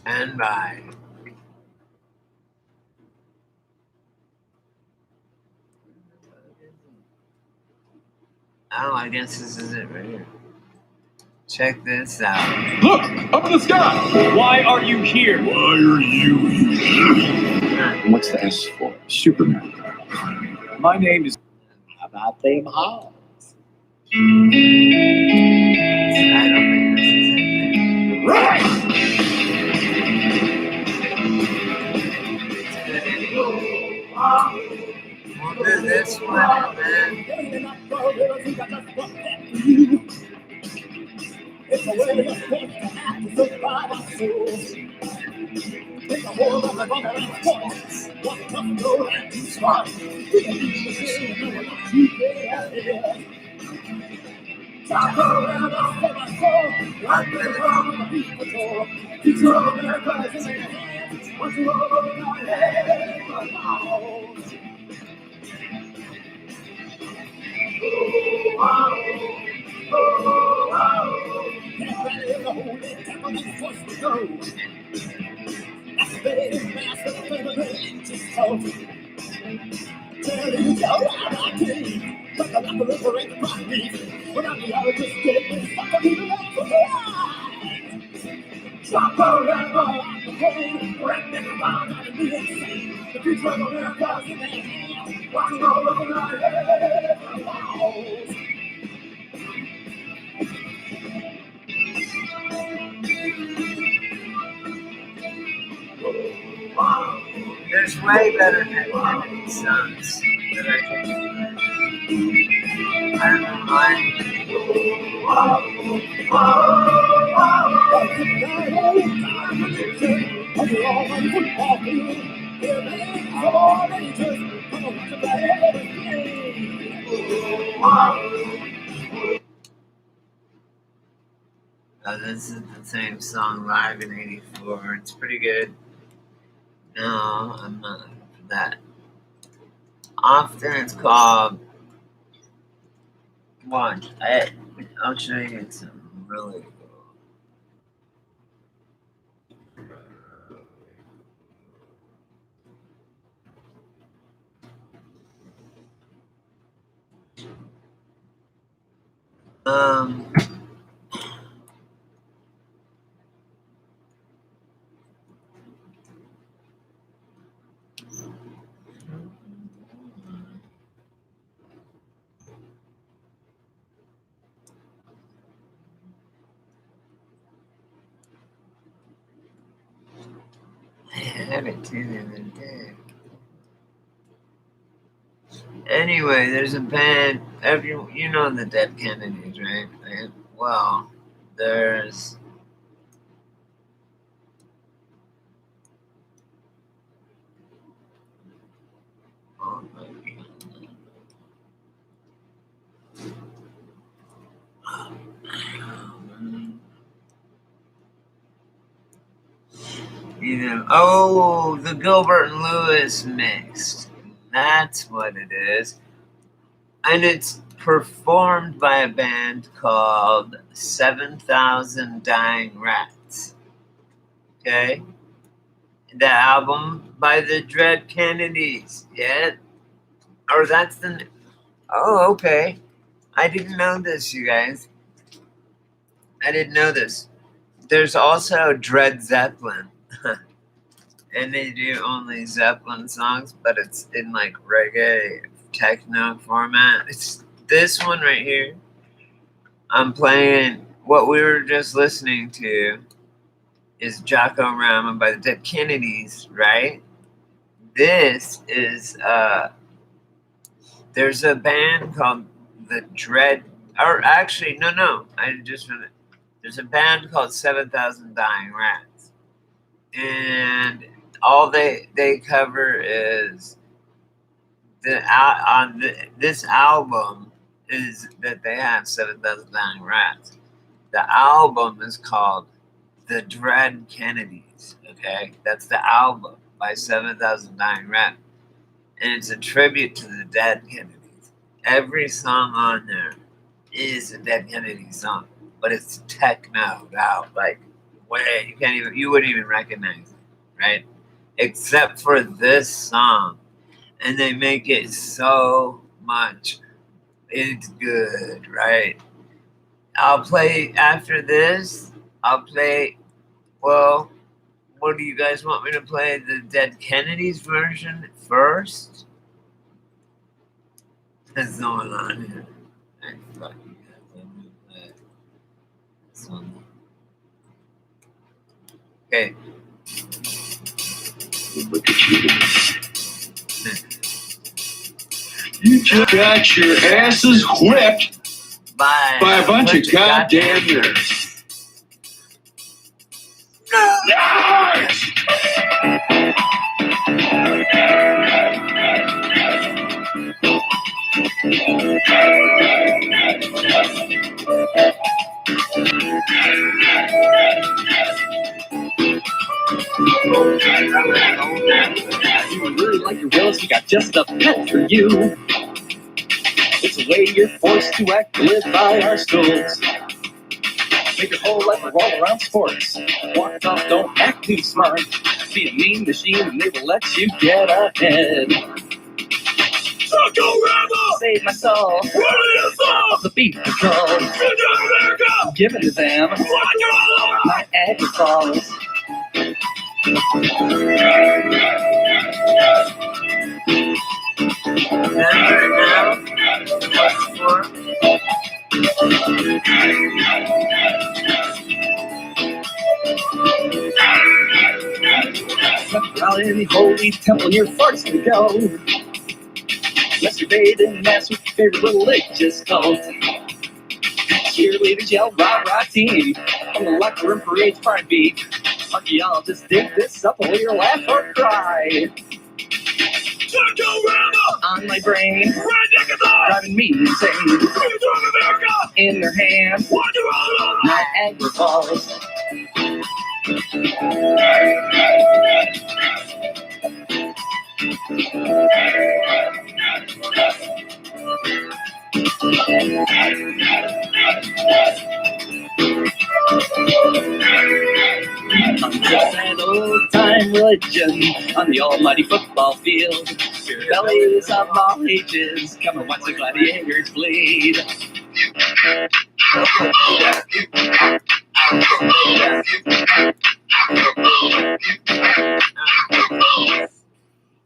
And by. Oh, I guess this is it right here. Check this out. Look! Up in the sky! Why are you here? Why are you here? What's the S for? Superman. My name is... How about them Hogs? I don't think this is it. Right! We'll do this one, man. It's a way of force to have to survive our souls. It's a whole lot of other force. What must go and be smart. We can be the same and we're not too bad. Taco and a for my soul. Like the drum of the beat patrol. Control America is in their hands. Once you over my head, my mouth. Oh, wow. Oh, wow. Everybody in the whole day, tackle that force to go. That's the big master of the ancient soul. Tell you how I came, but the lack of liberate my beat. When I'm the artist, getting stuck on the life of life. Drop forever on the pain, wrecked and bound out of the insane. The future of America's in their hands, watching all over our heads. There's way better than Kennedy songs that I can. I don't know this is the same song live in '84. It's pretty good. No, I'm not for that. Often it's called. Watch. I'll show you something really cool. I had it too the other day. Anyway, there's a band. You know the Dead Kennedys, right? Well, there's. Oh my God. The Gilbert and Lewis mix. That's what it is. And it's performed by a band called 7,000 Dying Rats. Okay? The album by the Dread Kennedys. Yeah? Or that's the... Oh, okay. I didn't know this, you guys. I didn't know this. There's also Dread Zeppelin. And they do only Zeppelin songs, but it's in like reggae techno format. It's this one right here. I'm playing what we were just listening to is Jocko Rama by the Dead Kennedys, right? This is there's a band called the Dread, or actually no, I just finished. There's a band called 7,000 Dying Rats, and all they cover is this album is that they have 7,000 Dying Rats. The album is called The Dread Kennedys. Okay, that's the album by 7,000 Dying Rats, and it's a tribute to the Dead Kennedys. Every song on there is a Dead Kennedy song, but it's techno out, like way. You wouldn't even recognize it, right? Except for this song. And they make it so much. It's good, right? I'll play after this. Well, what do you guys want me to play? The Dead Kennedys version first? What's going on here? I fuck you guys. I'm gonna play this one. Okay. Look at you. You just got your asses whipped By a bunch of goddamn nerds. Nice! You really like your wills, we got just the pet for you. It's a way you're forced to act, live by our schools. Make your whole life revolve around sports. Walk off, don't act too smart. Be a mean machine and they will let you get ahead. Save my soul. The Beat Patrol. Given to them. Niagara Falls. Remember now? What's for? Out in the holy temple, your farts to go. Masturbate in mass with your favorite religious cult. Cheerleaders yell rah rah team. On the locker room parade's prime beat. Archaeologists dig this up while you laugh or cry. On my brain, driving me insane. In their hands, Niagara Falls. I'm just an old-time religion on the almighty football field. Bellies of all ages, come and watch the gladiators bleed.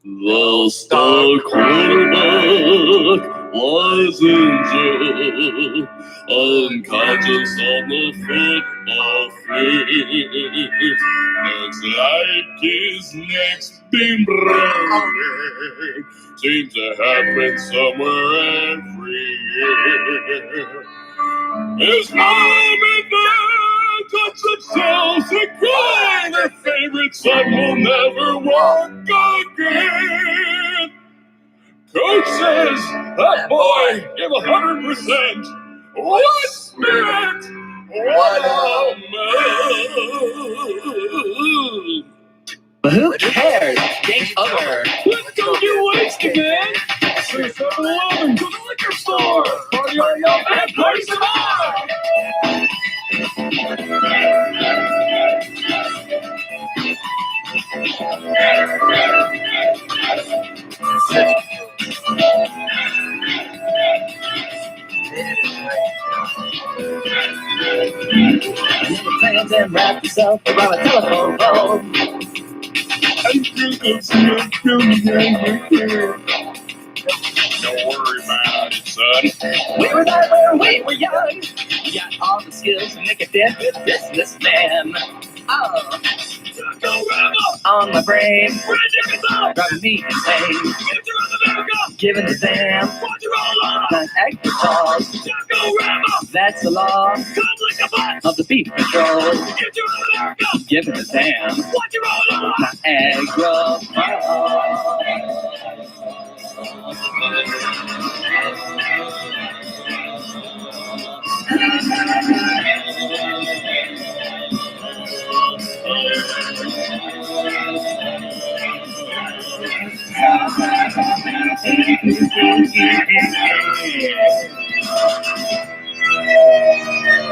The star quarterback was injured, unconscious on the football field. Looks like his neck's been broken. Seems to happen somewhere every year. His mom and dad touch themselves and cry. Their favorite son will never walk again. Coach says, that boy gave 100%. What spirit? What a man. But who cares? Game's over. Let's go get wasted, man. 7-Eleven, go to the liquor store. Party on your man, play some more. Plans and wrap yourself around a telephone pole. Don't worry about it, son. We were there when we were young. We got all the skills to make a dent with businessman. Oh, on my brain, driving me insane. Giving the damn, Niagara Falls. That's the law of the Beat Patrol. Giving the damn, Niagara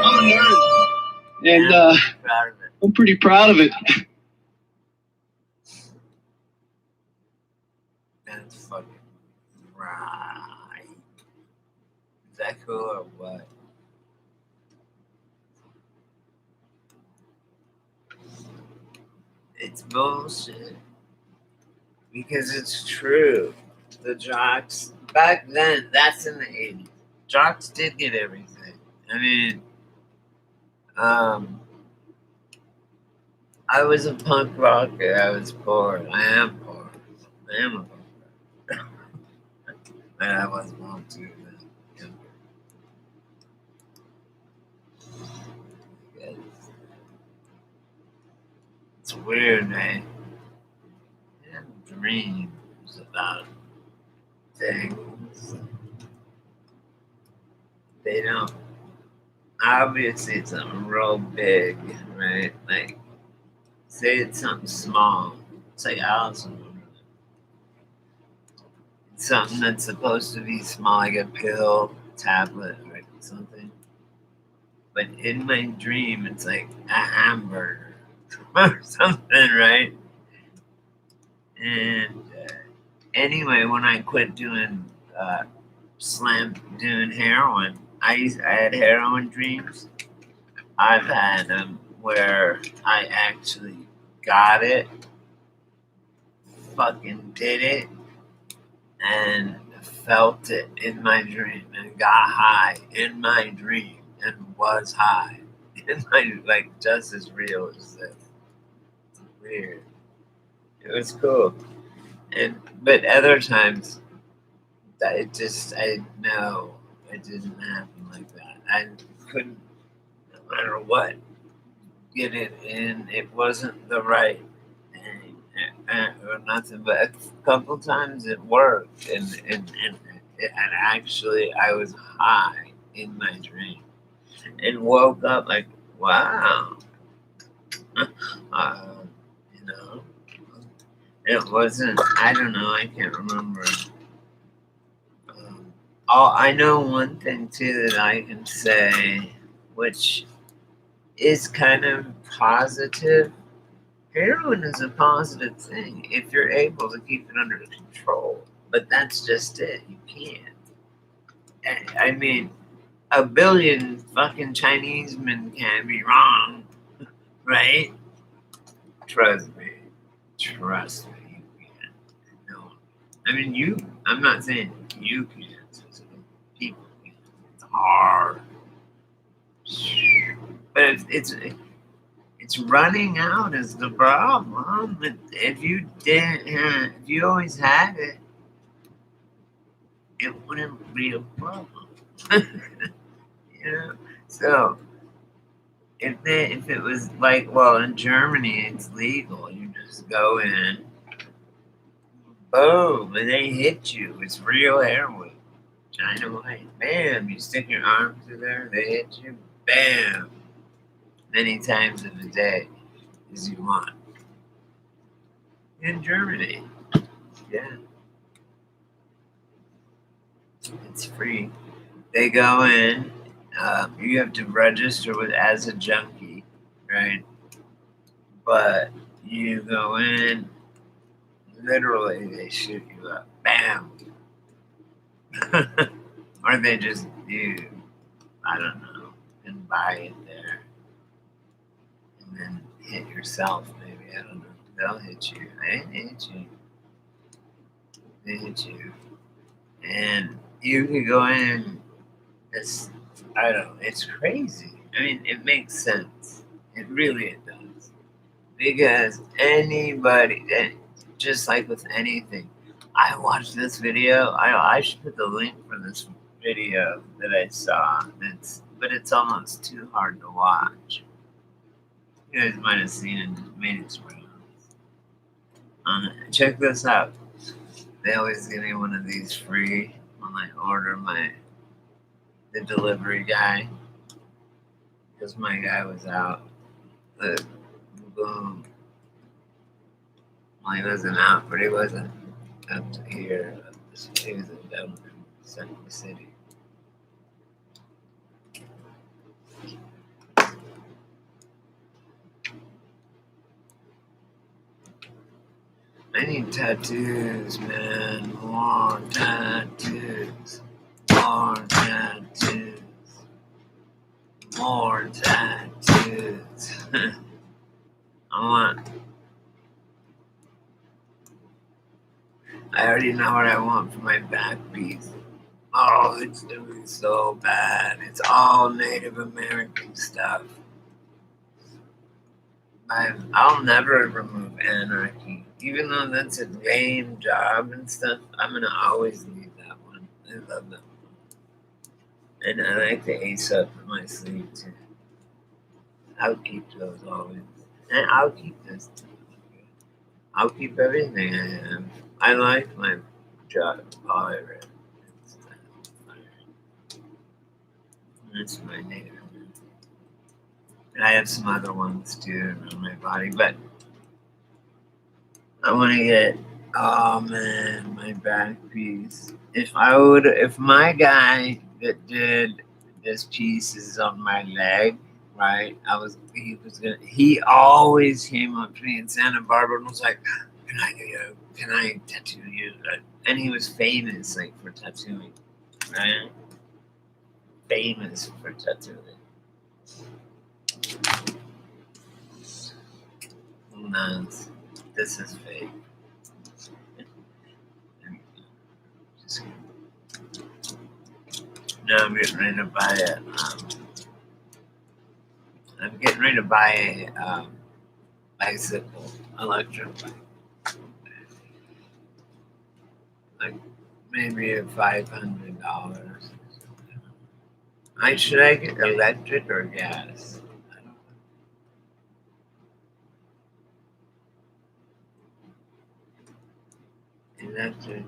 I'm a nerd. And Proud of it. I'm pretty proud of it. That's fucking right. Is that cool or what? It's bullshit. Because it's true. The jocks, back then, that's in the 80s. Jocks did get everything. I mean, I was a punk rocker. I was poor. I am poor. I am a punk rocker. And I was wrong too. Yeah. It's weird, man. I have dreams about things. They don't. Obviously, it's something real big, right? Like, say it's something small. It's like Alice in Wonderland. It's something that's supposed to be small, like a pill, tablet, or something. But in my dream, it's like a hamburger or something, right? And anyway, when I quit doing doing heroin, I had heroin dreams. I've had them where I actually got it, fucking did it, and felt it in my dream, and got high in my dream, and was high in my, like, just as real as this. It's weird. It was cool, but other times that I know it didn't happen like that. I couldn't, no matter what, get it in. It wasn't the right thing or nothing. But a couple times it worked, and actually I was high in my dream and woke up like, wow, uh, you know. It wasn't. I don't know. I can't remember. I know one thing too that I can say, which is kind of positive. Heroin is a positive thing if you're able to keep it under control. But that's just it. You can't. I mean, a billion fucking Chinese men can be wrong, right? Trust me. Trust me. You can't. No. I mean, I'm not saying you can't. People can't. It's hard. But it's running out is the problem. If you didn't, if you always had it, it wouldn't be a problem. You know. So if it was like, well, in Germany it's legal. You just go in, boom, and they hit you. It's real heroin. China White, bam! You stick your arm through there, they hit you, bam! Many times in a day as you want. In Germany, yeah, it's free. They go in. You have to register with as a junkie, right? But you go in. Literally, they shoot you up. Bam. Or they just do. I don't know. And buy it there, and then hit yourself. Maybe I don't know. They'll hit you. They hit you. They hit you. And you can go in. It's, I don't know. It's crazy. I mean, it makes sense. It does. Because anybody, just like with anything, I watched this video. I should put the link for this video that I saw. But it's almost too hard to watch. You guys might have seen it. Made its rounds. Check this out. They always give me one of these free when I order the delivery guy, because my guy was out. Boom. Well, he wasn't out, but he wasn't up to here. He was in Dublin, Central City. I need tattoos, man. More tattoos. More tattoos. More tattoos. I already know what I want for my back piece. Oh, it's doing so bad. It's all Native American stuff. I'll never remove anarchy. Even though that's a lame job and stuff, I'm gonna always leave that one. I love that one. And I like the ace up in my sleeve too. I'll keep those always. And I'll keep this too. I'll keep everything I have. I like my job. All I read. That's my native. And I have some other ones too on my body, but I want to get, oh man, my back piece. If my guy that did this piece is on my leg, right? He always came up to me in Santa Barbara and was like, can I tattoo you? And he was famous like for tattooing, right? Famous for tattooing. Who knows? This is fake. Now I'm getting ready to buy a bicycle, electric bike, like maybe $500. Should I get electric or gas? I don't know. Electric.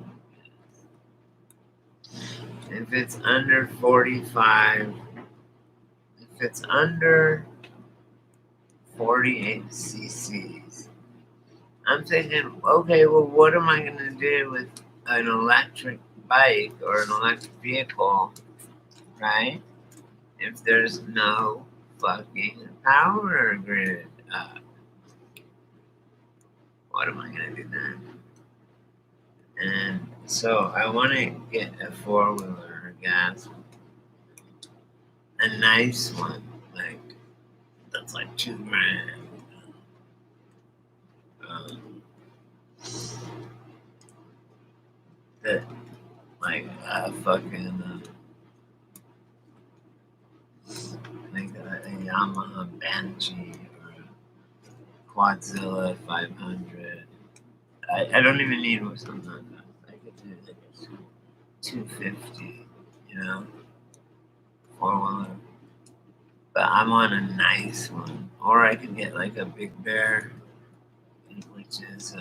If it's under 45, if it's under 48 cc's, I'm thinking, okay, well, what am I going to do with an electric bike or an electric vehicle, right? If there's no fucking power grid up, what am I going to do then? And so I want to get a four-wheeler gas, a nice one, like that's like $2,000. That like fucking like a Yamaha Banshee or a Quadzilla 500. I don't even need something like that. I could do like a 250, you know, four-wheeler. But I want a nice one, or I could get like a Big Bear, which is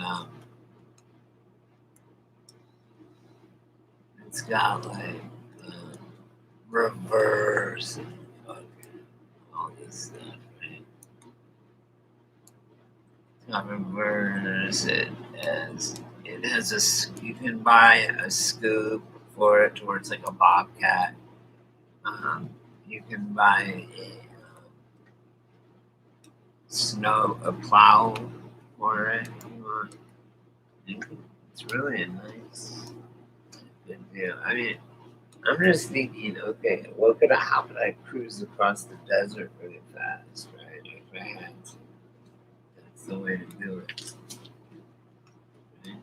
it's got like reverse and fucking all this stuff, right? It's got reverse. It has you can buy a scoop for it towards like a Bobcat. You can buy a plow for it if you want. It's really a nice good deal. I mean, I'm just thinking, okay, how could I cruise across the desert really fast, right? If I had to. That's the way to do it. Right?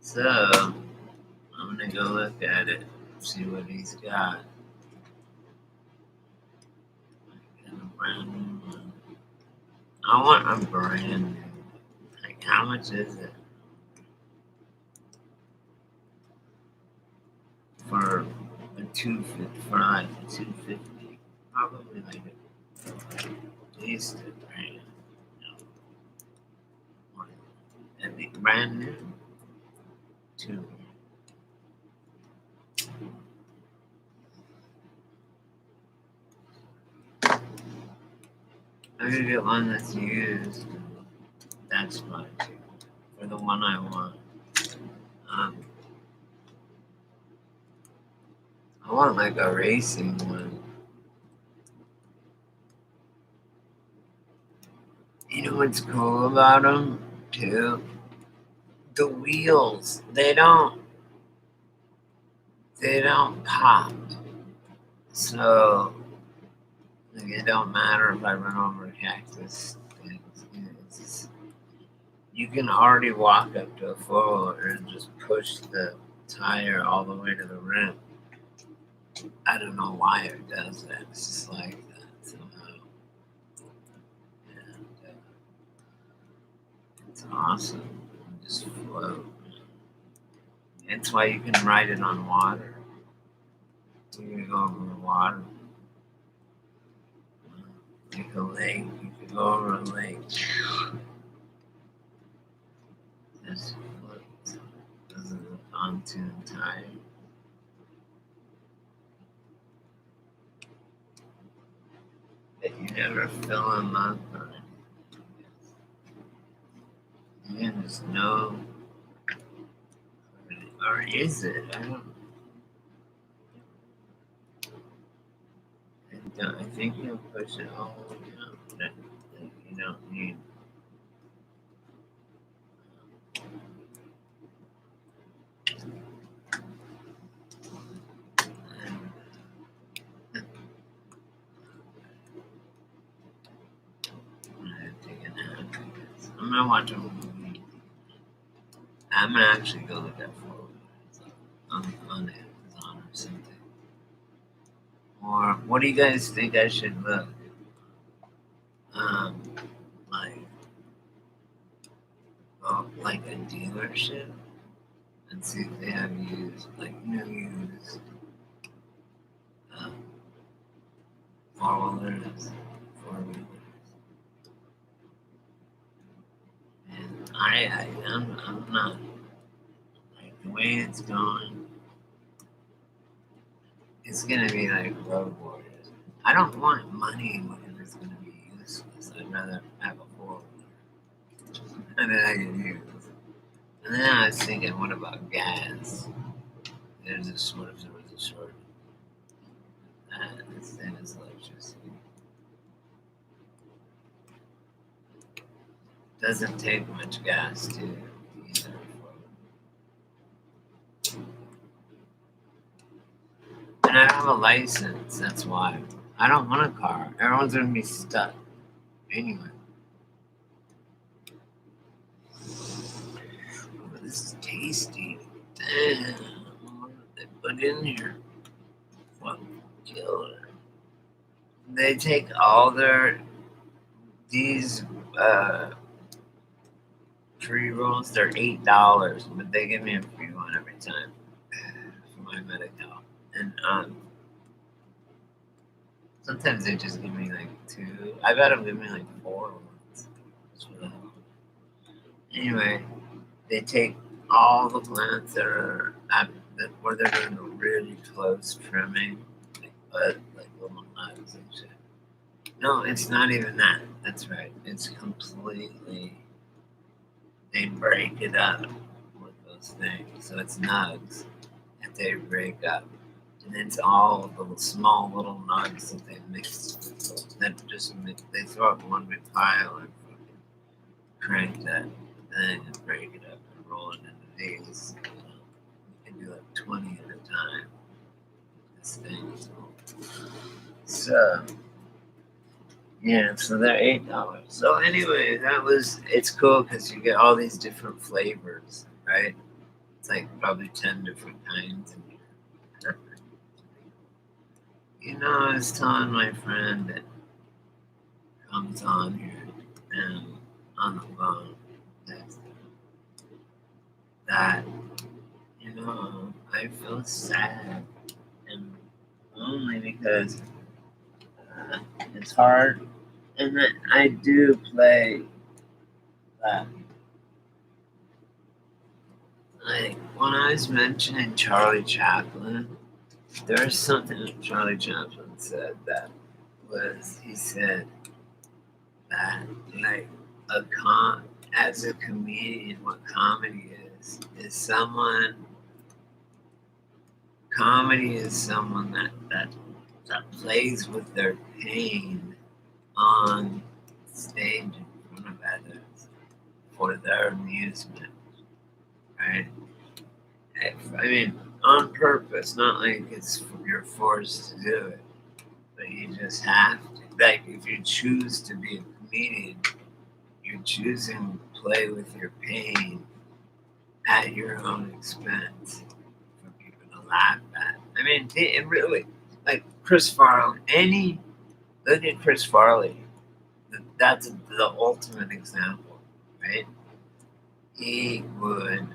So, I'm gonna go look at it, see what he's got. I want a brand new. Like, how much is it? For a 250, probably like at least a brand. And the brand new, two. I'm gonna get one that's used. That's fine too. For the one I want. I want like a racing one. You know what's cool about them? too, the wheels, they don't pop. So like, it don't matter if I run over a cactus. You can already walk up to a four-wheeler and just push the tire all the way to the rim. I don't know why it does that. It's just like that somehow. And it's awesome. You just float. That's why you can ride it on water. You can go over the water. Like a lake. You can go over a lake. Just float. This is a pontoon tire. That you never fill them up or anything. You just know. Or is it? I think you'll push it all the way down. That you don't need. I'm gonna watch a movie. I'm gonna actually go look at photos on Amazon or something. Or what do you guys think I should look? Like a dealership and see if they have used, like new used four-wheelers. And I'm not, like the way it's going, it's gonna be like Road Warriors. I don't want money when it's gonna be useless. I'd rather have a four-wheeler and then I can use. And then I was thinking, what about gas? There's a sort of, there was a short. This thing is electricity. Doesn't take much gas to either. And I have a license, that's why. I don't want a car. Everyone's gonna be stuck. Anyway. Oh, this is tasty. Damn. What did they put in here? What killer? They take all these free rolls, they're $8, but they give me a free one every time for my medical. And sometimes they just give me like 2. I've had them give me like 4 ones. Anyway, they take all the plants that are where they're doing a really close trimming, like little knives and shit. No, it's not even that. That's right. It's completely. They break it up with those things, so it's nugs that they break up. And it's all the small little nugs that they mix. That just they throw up one big pile and crank that thing and break it up and roll it into these. You can do like 20 at a time. This thing. So yeah, so they're $8. So anyway, it's cool because you get all these different flavors, right? It's like probably 10 different kinds in here. You know, I was telling my friend that comes on here and on the phone that you know, I feel sad and lonely because it's hard, and that I do play that. Like when I was mentioning Charlie Chaplin, there's something that Charlie Chaplin said that was he said that like as a comedian, what comedy is comedy is someone that plays with their pain on stage in front of others for their amusement, right? I mean, on purpose, not like you're forced to do it, but you just have to. Like, if you choose to be a comedian, you're choosing to play with your pain at your own expense for people to laugh at. I mean, it really, like Chris Farley, look at Chris Farley. That's the ultimate example, right? He would,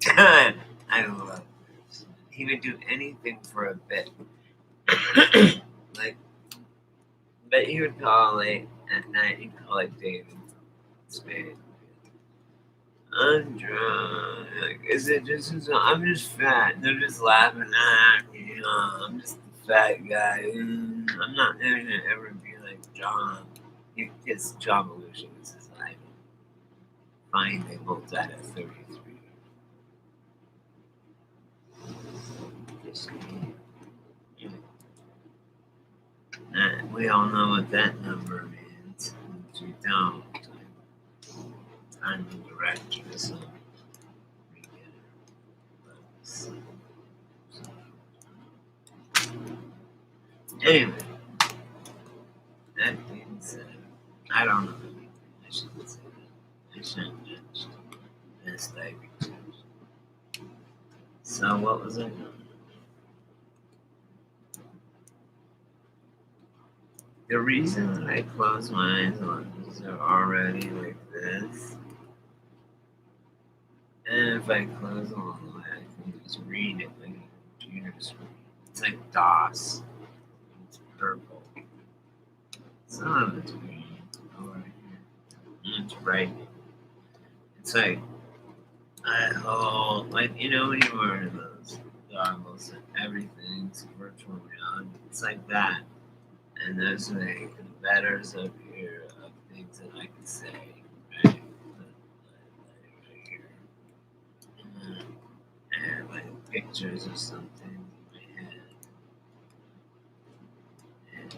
I love this. He would do anything for a bit. Like, but he would call late at night, he'd call like David Spade. I'm drunk. Like, is it just? I'm just fat. They're just laughing at me. You know, I'm just a fat guy. I'm not going to ever be like John. It's John Belushi. This is like finding holds out at 33. Just kidding. We all know what that number means. If you don't, I'm the director, so we get it. Anyway, that being said, I don't know. I shouldn't say that. I shouldn't judge. Best I be judged. So what was I doing? The reason that I close my eyes on these are already like this. And if I close them all the way, I can just read it like a computer screen. It's like DOS. It's purple. Some of it's green. Oh, right here. And it's right. It's like, like, you know, when you wear those goggles and everything's virtual reality, it's like that. And there's like letters up here of things that I can say, right? Right here. And like pictures or something in my head. And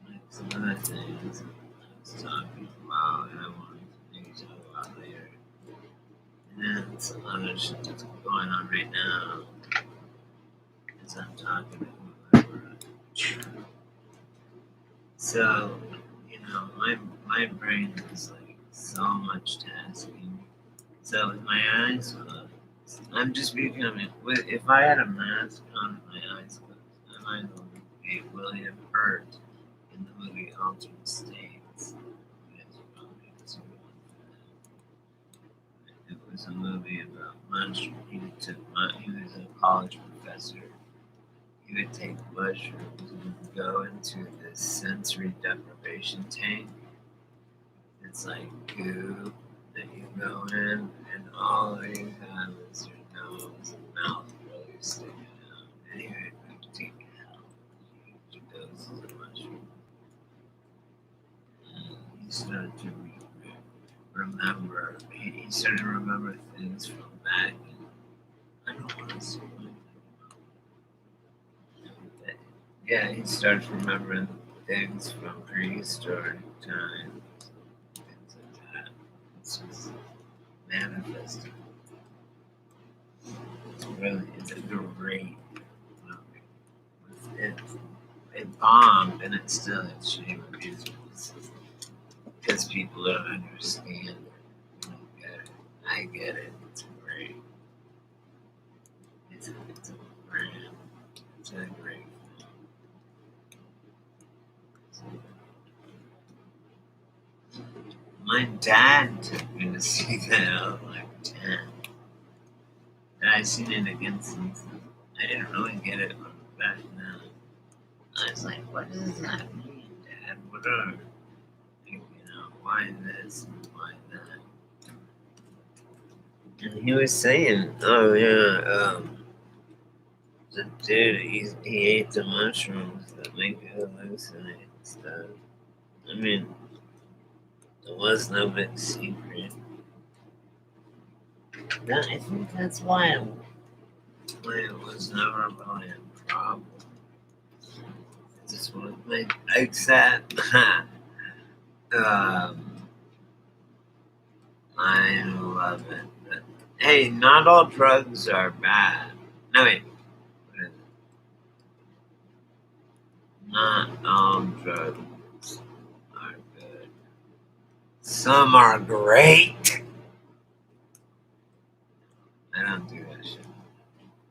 like some other things I was talking about and I wanted to maybe talk about later. And then some other shit that's going on right now as I'm talking to whoever. So, you know, my brain is like so much tasking. So with my eyes closed, I'm just becoming. If I had a mask on, my eyes closed, I might as well be William Hurt in the movie Alternate States. It was a movie about mushrooms. He was a college professor. He would take mushrooms and go into this sensory deprivation tank. It's like goo that you go in, and all you have is your nose and mouth really sticking out. And he would take huge doses of mushrooms. And he started to remember. He started to remember things from back. I don't want to say yeah, he starts remembering things from prehistoric times, things like that. It's just manifesting. It's a great movie. It bombed and it's still in shame amusements because people don't understand it. They don't get it. I get it. It's great. It's a brand. It's a great. My dad took me to see that I was like 10. And I seen it again since then. I didn't really get it back then. I was like, what does that mean, Dad? What are, you know, why this and why that? And he was saying, oh yeah, the dude, he ate the mushrooms that make you hallucinate and stuff. I mean, there was no big secret. I think that's why it was never really a problem. It just was like, except I love it. But, hey, not all drugs are bad. No, wait. What is it? Not all drugs are good. Some are great. I don't do that shit.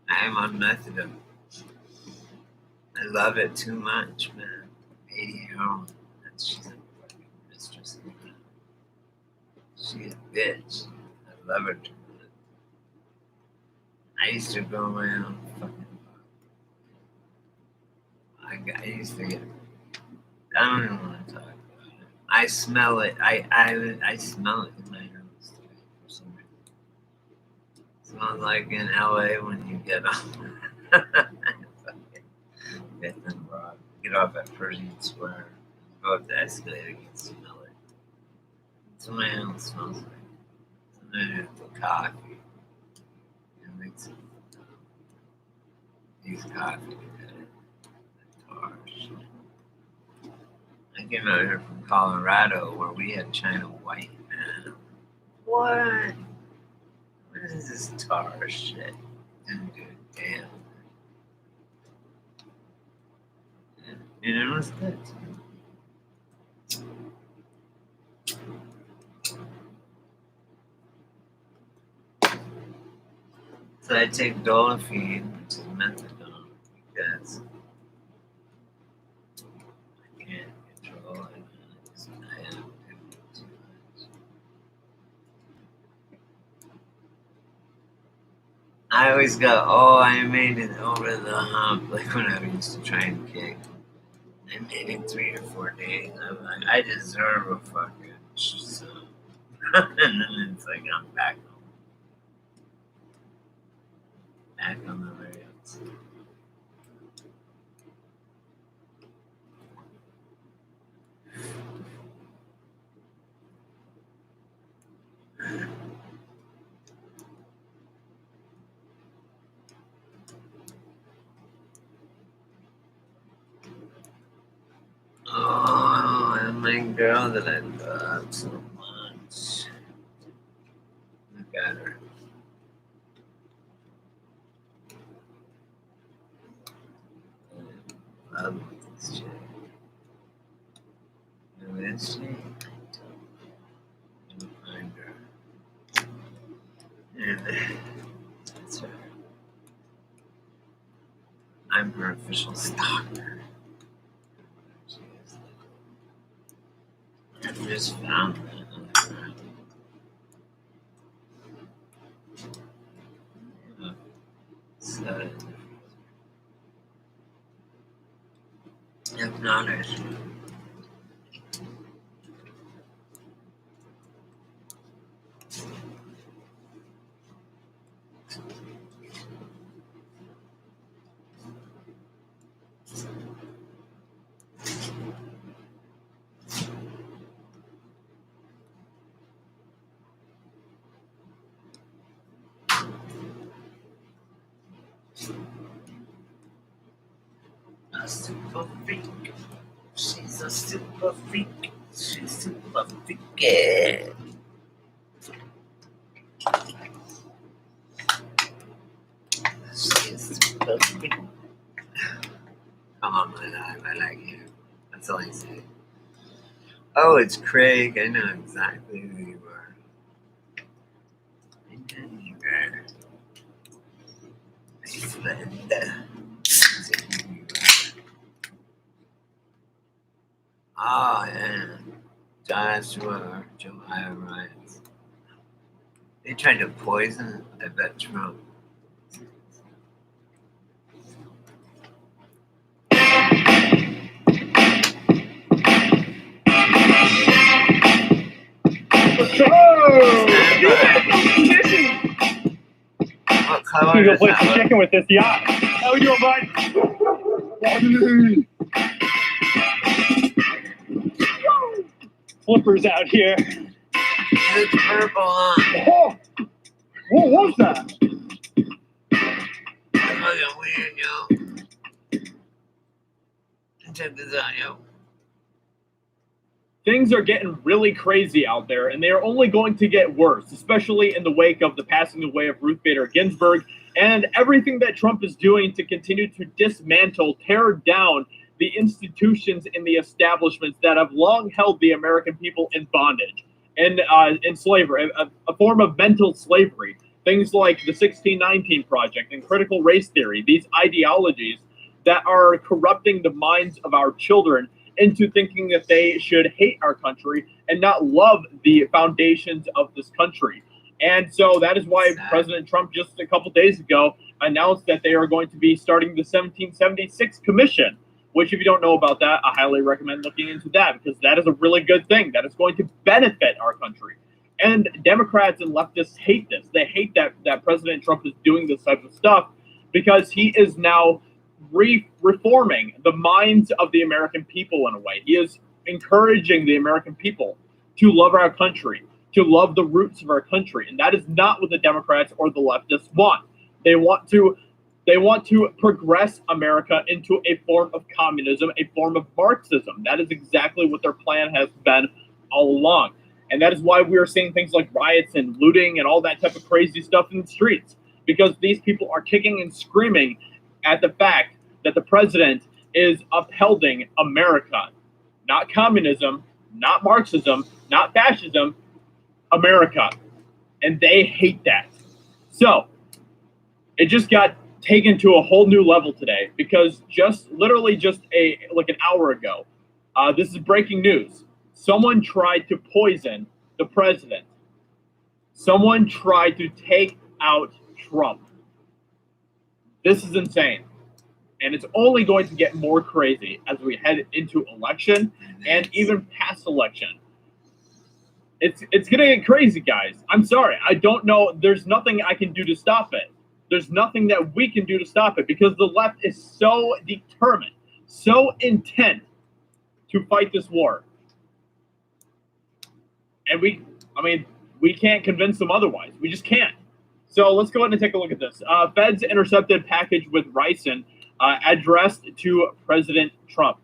I am on methadone. I love it too much, man. 80 heroin. She's a fucking mistress. She's a bitch. I love her too much. I used to grow my own fucking. I used to get. I don't even want to talk about it. I smell it. I smell it in my nose today for some reason. It smells like in LA when you get off. Get off at Pershing Square. Go up the escalator, you can smell it. That's what my house smells like. Sometimes it's coffee. It makes it. Use coffee. I came out here from Colorado where we had China White, man. What? What is this tar shit? Didn't do a damn. And it was good. So I take Dolafine, which is methadone, because I can't control it. I have to do too much. I always go, oh, I made it over the hump, like when I used to try and kick. I made it 3 or 4 days. I'm like, I deserve a fucking so. And then it's like, I'm back home. Back on the rails. Oh, and my girl that I love so much. Look at her. I love this chick. Who is she? I don't find her. And that's her. I'm her official stalker. She is. I just found that. So, if not, I should. A super freak. She's a super freak. She's super freaky. She's super freak. Come on, my life. I like you. That's all I say. Oh, it's Craig. I know exactly who you are. I know you are. My friend. Oh, yeah. Joshua Ryan. They tried to poison, I bet, Trump. What color I'm gonna go is play some that? chicken with this yacht. How we doing, bud? Flippers out here. It's purple, huh? Oh, what was that? That's fucking weird, yo. Check this out, yo. things are getting really crazy out there, and they are only going to get worse, especially in the wake of the passing away of Ruth Bader Ginsburg and everything that Trump is doing to continue to dismantle, tear down the institutions and the establishments that have long held the American people in bondage and in slavery, a form of mental slavery. Things like the 1619 Project and critical race theory, these ideologies that are corrupting the minds of our children into thinking that they should hate our country and not love the foundations of this country. And so that is why President Trump just a couple days ago announced that they are going to be starting the 1776 Commission, which, if you don't know about that, I highly recommend looking into that, because that is a really good thing that is going to benefit our country. And Democrats and leftists hate this. They hate that President Trump is doing this type of stuff, because he is now reforming the minds of the American people in a way. He is encouraging the American people to love our country, to love the roots of our country. And that is not what the Democrats or the leftists want. They want to progress America into a form of communism, a form of Marxism. That is exactly what their plan has been all along. And that is why we are seeing things like riots and looting and all that type of crazy stuff in the streets, because these people are kicking and screaming at the fact that the president is upholding America, not communism, not Marxism, not fascism, America. And they hate that. So it just got taken to a whole new level today, because literally just an hour ago, this is breaking news. Someone tried to poison the president. Someone tried to take out Trump. This is insane. And it's only going to get more crazy as we head into election and even past election. It's going to get crazy, guys. I'm sorry. I don't know. There's nothing I can do to stop it. There's nothing that we can do to stop it, because the left is so determined, so intent to fight this war. And we can't convince them otherwise. We just can't. So let's go ahead and take a look at this. Feds intercepted package with ricin addressed to President Trump.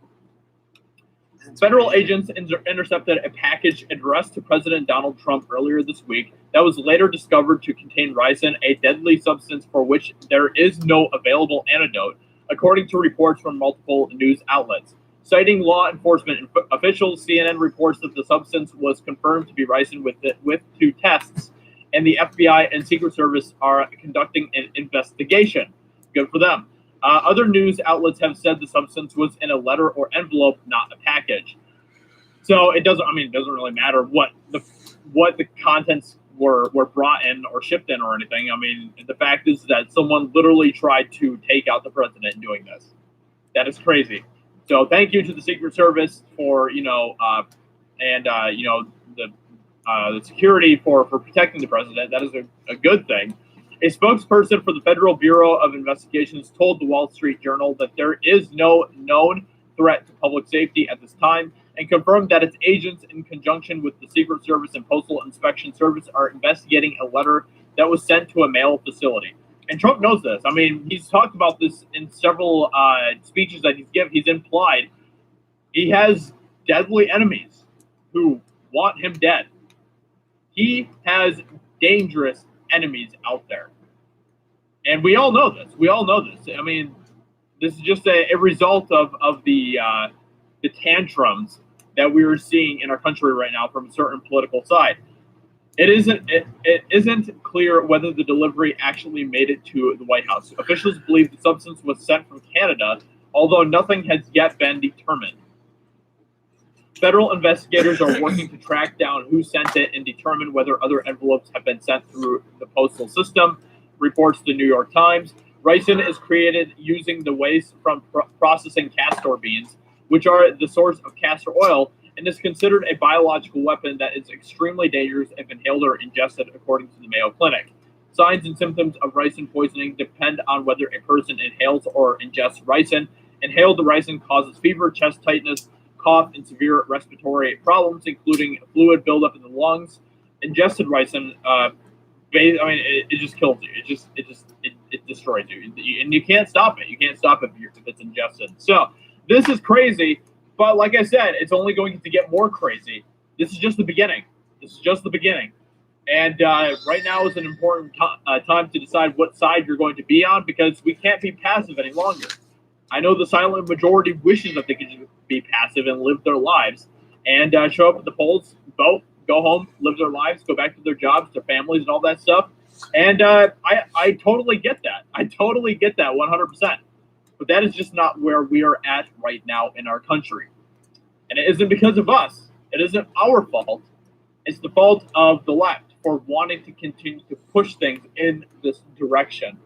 Federal agents intercepted a package addressed to President Donald Trump earlier this week that was later discovered to contain ricin, a deadly substance for which there is no available antidote, according to reports from multiple news outlets. Citing law enforcement officials, CNN reports that the substance was confirmed to be ricin with 2 tests, and the FBI and Secret Service are conducting an investigation. Good for them. Other news outlets have said the substance was in a letter or envelope, not a package. So it doesn't really matter what the contents were brought in or shipped in or anything. I mean, the fact is that someone literally tried to take out the president in doing this. That is crazy. So thank you to the Secret Service for the security for protecting the president. That is a good thing. A spokesperson for the Federal Bureau of Investigations told the Wall Street Journal that there is no known threat to public safety at this time, and confirmed that its agents, in conjunction with the Secret Service and Postal Inspection Service, are investigating a letter that was sent to a mail facility. And Trump knows this. I mean, he's talked about this in several speeches that he's given. He's implied he has deadly enemies who want him dead. He has dangerous enemies out there. And we all know this. I mean, this is just a result of the tantrums that we are seeing in our country right now from a certain political side. It isn't clear whether the delivery actually made it to the White House. Officials believe the substance was sent from Canada, although nothing has yet been determined. Federal investigators are working to track down who sent it and determine whether other envelopes have been sent through the postal system, reports the New York Times. Ricin is created using the waste from processing castor beans, which are the source of castor oil, and is considered a biological weapon that is extremely dangerous if inhaled or ingested, according to the Mayo Clinic. Signs and symptoms of ricin poisoning depend on whether a person inhales or ingests ricin. Inhaled ricin causes fever, chest tightness, cough, and severe respiratory problems, including fluid buildup in the lungs. Ingested ricin, it just kills you. It destroys you, and you can't stop it. You can't stop it if it's ingested. So this is crazy. But like I said, it's only going to get more crazy. This is just the beginning. This is just the beginning. And right now is an important time to decide what side you're going to be on, because we can't be passive any longer. I know the silent majority wishes that they could just be passive and live their lives and show up at the polls, vote, go home, live their lives, go back to their jobs, their families, and all that stuff. And I totally get that. I totally get that 100%. But that is just not where we are at right now in our country. And it isn't because of us. It isn't our fault. It's the fault of the left for wanting to continue to push things in this direction.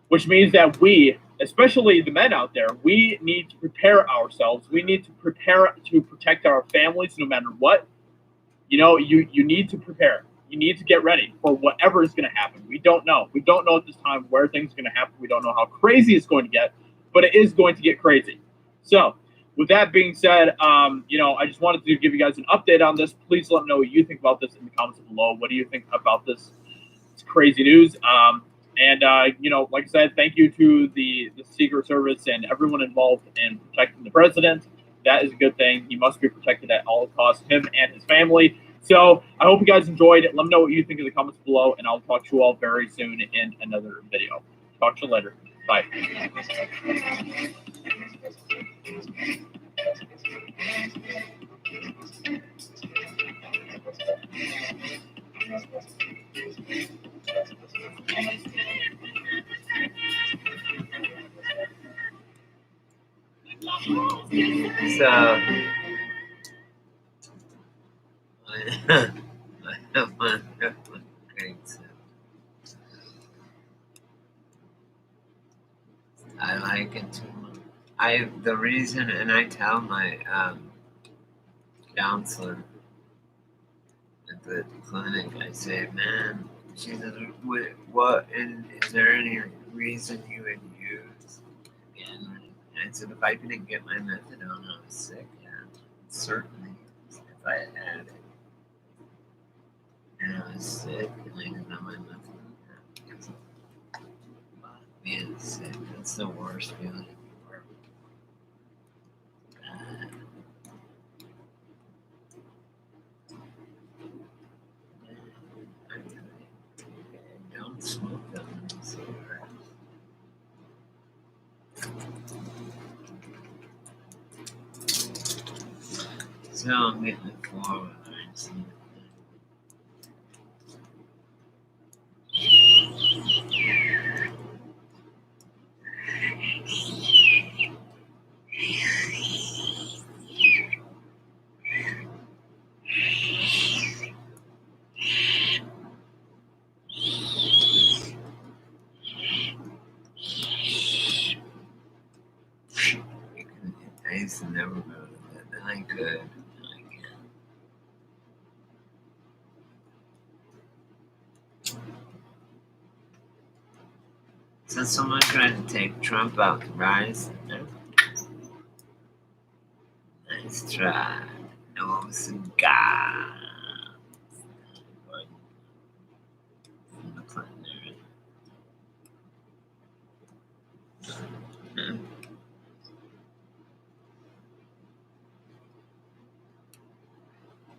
Which means that we, especially the men out there, we need to prepare ourselves. We need to prepare to protect our families no matter what. You know, you need to prepare. You need to get ready for whatever is going to happen. We don't know. We don't know at this time where things are going to happen. We don't know how crazy it's going to get, but it is going to get crazy. So, with that being said, you know, I just wanted to give you guys an update on this. Please let me know what you think about this in the comments below. What do you think about this? It's crazy news. You know, like I said, thank you to the Secret Service and everyone involved in protecting the president. That is a good thing. He must be protected at all costs, him and his family. So I hope you guys enjoyed it. Let me know what you think in the comments below, and I'll talk to you all very soon in another video. Talk to you later. Bye. So, I like it too much. The reason, and I tell my counselor at the clinic, I say, man, she says, what, and is there any reason you would use? And I said, if I couldn't get my methadone, I was sick, yeah, certainly, if I had it. And I was sick, and I didn't know my methadone. Being sick, that's the worst feeling ever. Don't smoke them cigarettes. So I'm getting the 409. I used to never go to that. Then I could. Then I can't. So someone tried to take Trump out the rise. Nice try. No cigar. From the Clinton era.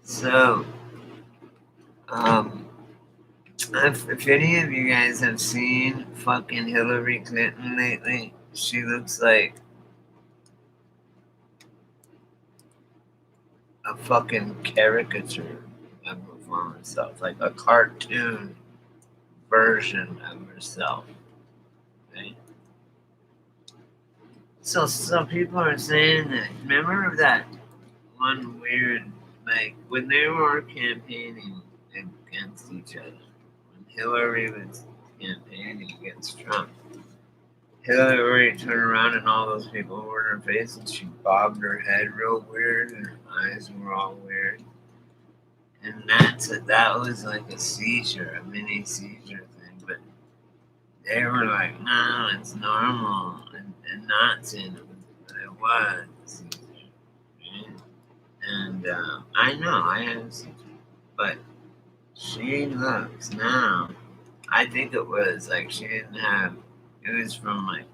So, if any of you guys have seen fucking Hillary Clinton lately, she looks like a fucking caricature of herself, like a cartoon version of herself. Right? So people are saying that. Remember that one weird, like when they were campaigning against each other, when Hillary was campaigning against Trump, Hillary turned around and all those people were in her face, and she bobbed her head real weird, and her eyes were all weird. And that was like a seizure, a mini seizure thing. But they were like, no, it's normal, and not saying it was a seizure. Right? And I know I have a seizure, but she looks now. I think it was like she didn't have. It was from like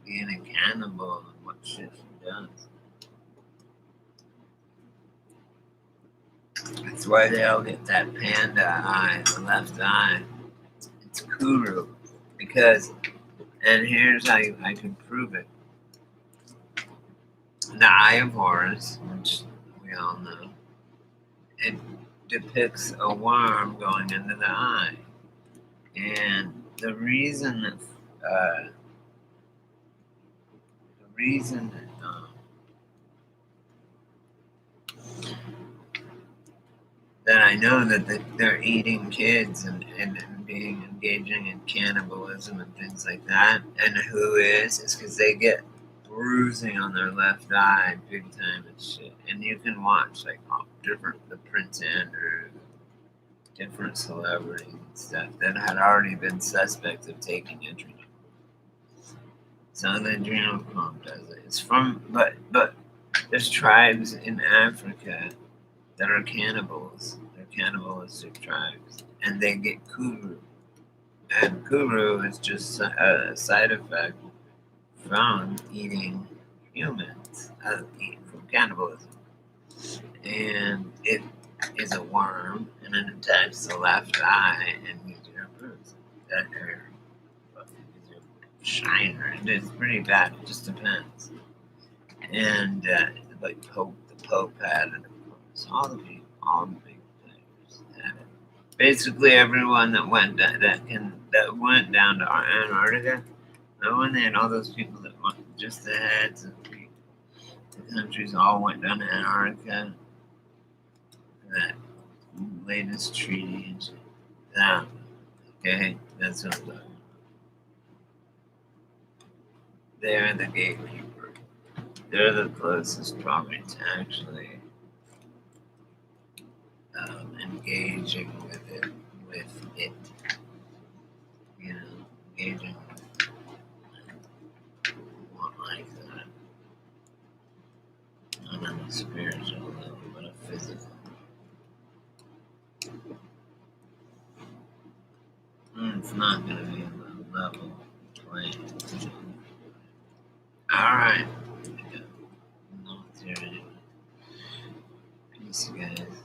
being a cannibal and what shit she does. That's why they all get that panda eye, the left eye. It's Kuru. Because, and here's how I can prove it. The Eye of Horus, which we all know, it depicts a worm going into the eye. And the reason that that I know that they're eating kids and engaging in cannibalism and things like that, and who is because they get bruising on their left eye big time and shit. And you can watch like the Prince Andrew, different celebrities and stuff that had already been suspects of taking adrenochrome. So the adrenochrome does it. It's from but there's tribes in Africa that are cannibals. They're cannibalistic tribes, and they get kuru. And kuru is just a side effect from eating humans, from cannibalism. And it is a worm, and it attacks the left eye, and you get a bruise. That hurt. Shiner, and it's pretty bad. It just depends. And like the Pope had it, of course. All the big players had it. Basically, everyone that went down to Antarctica. Remember when they had all those people that went, just the heads of the countries all went down to Antarctica? That latest treaty and shit. That, okay, that's what I'm talking about. They're the gatekeeper. They're the closest probably to actually engaging with it. You know, engaging with one like that. Not on a spiritual level, but a physical. It's not going to be a level playing. Alright. No, it's here anyway. Peace, guys.